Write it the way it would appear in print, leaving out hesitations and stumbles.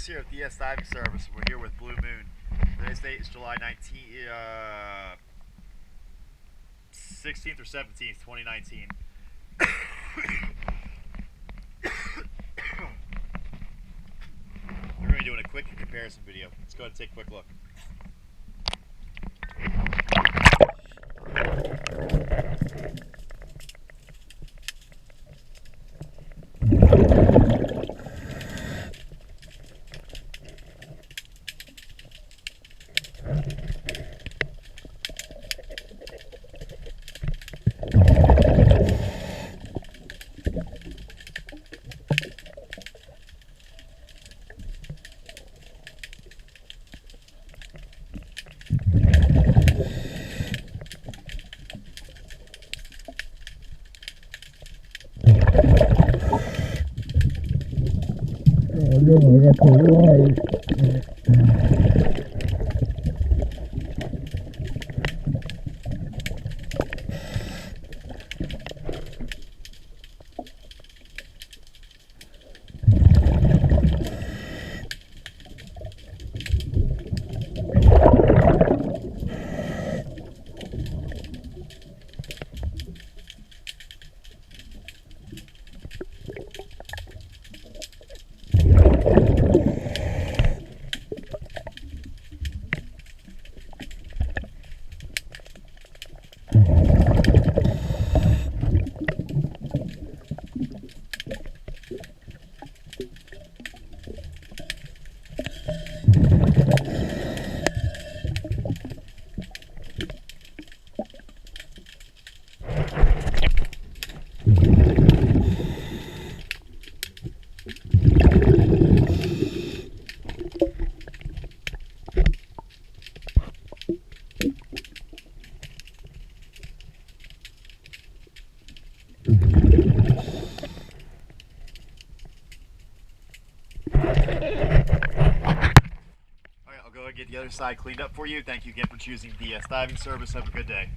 Chris here at DS Diving Service. We're here with Blue Moon. Today's date is July 16th or 17th, 2019. We're going to be doing a quick comparison video. Let's go ahead and take a quick look. Alright, I'll go ahead and get the other side cleaned up for you. Thank you again for choosing DS Diving Service. Have a good day.